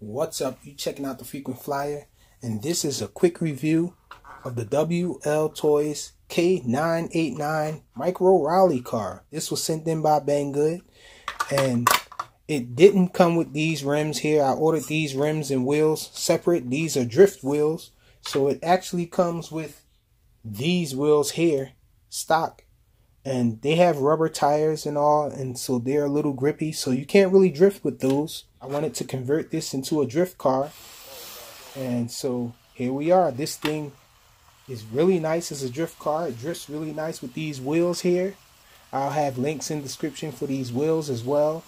What's up? You checking out the Frequent Flyer, and this is a quick review of the WLToys K989 micro rally car. This was sent in by Banggood, and it didn't come with these rims here. I ordered these rims and wheels separate. These are drift wheels, so it actually comes with these wheels here stock, and they have rubber tires and all, and so they're a little grippy, so you can't really drift with those. I wanted to convert this into a drift car, and so here we are. This thing is really nice as a drift car. It drifts really nice with these wheels here. I'll have links in the description for these wheels as well.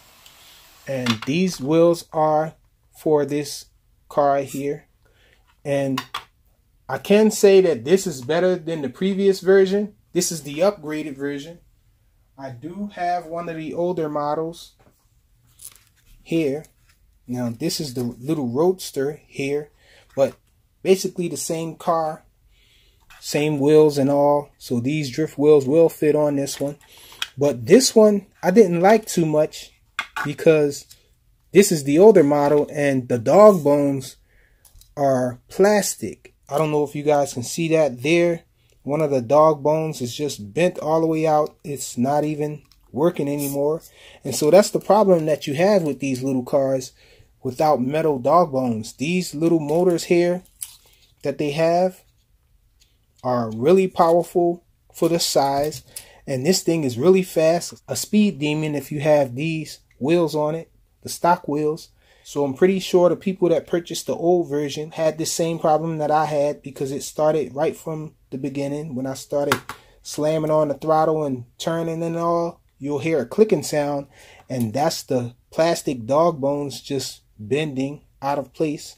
And these wheels are for this car here. And I can say that this is better than the previous version. This is the upgraded version. I do have one of the older models here. Now this is the little Roadster here, but basically the same car, same wheels and all. So these drift wheels will fit on this one. But this one I didn't like too much because this is the older model and the dog bones are plastic. I don't know if you guys can see that there. One of the dog bones is just bent all the way out. It's not even working anymore. And so that's the problem that you have with these little cars without metal dog bones. These little motors here that they have are really powerful for the size. And this thing is really fast. A speed demon if you have these wheels on it, the stock wheels. So I'm pretty sure the people that purchased the old version had the same problem that I had, because it started right from the beginning. When I started slamming on the throttle and turning and all, you'll hear a clicking sound, and that's the plastic dog bones just bending out of place.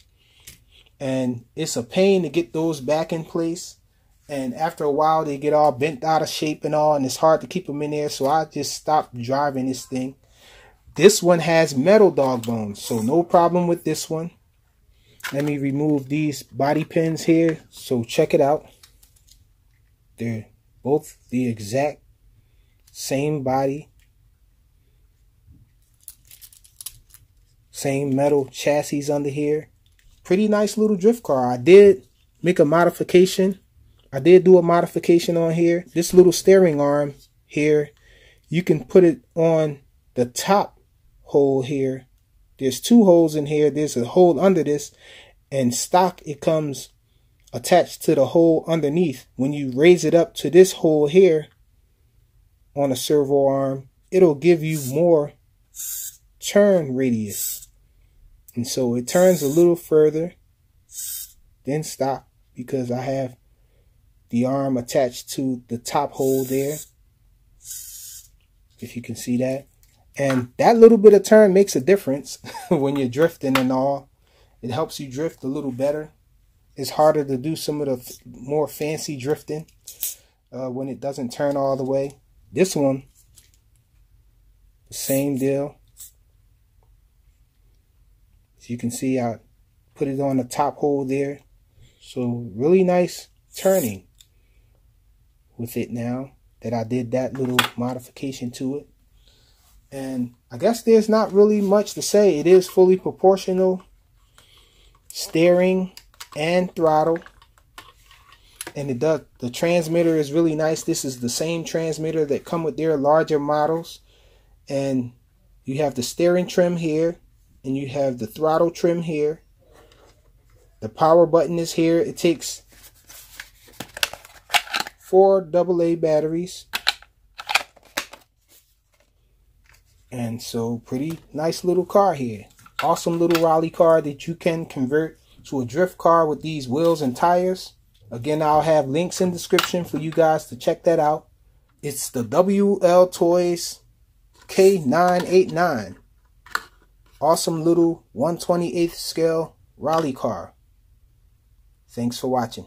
And it's a pain to get those back in place. And after a while, they get all bent out of shape and all, and it's hard to keep them in there. So I just stopped driving this thing. This one has metal dog bones, so no problem with this one. Let me remove these body pins here. So check it out. They're both the exact same body. Same metal chassis under here. Pretty nice little drift car. I did make a modification. I did do a modification on here. This little steering arm here, you can put it on the top hole here. There's two holes in here. There's a hole under this, and stock it comes attached to the hole underneath. When you raise it up to this hole here on a servo arm, it'll give you more turn radius, and so it turns a little further than stock because I have the arm attached to the top hole there, if you can see that. And that little bit of turn makes a difference when you're drifting and all. It helps you drift a little better. It's harder to do some of the more fancy drifting when it doesn't turn all the way. This one, the same deal. As you can see, I put it on the top hole there. So really nice turning with it now that I did that little modification to it. And I guess there's not really much to say. It is fully proportional steering and throttle, and it does, the transmitter is really nice. This is the same transmitter that come with their larger models, and you have the steering trim here, and you have the throttle trim here. The power button is here. It takes 4 AA batteries. And so pretty nice little car here. Awesome little rally car that you can convert to a drift car with these wheels and tires. Again, I'll have links in the description for you guys to check that out. It's the WLToys K989. Awesome little 1/28th scale rally car. Thanks for watching.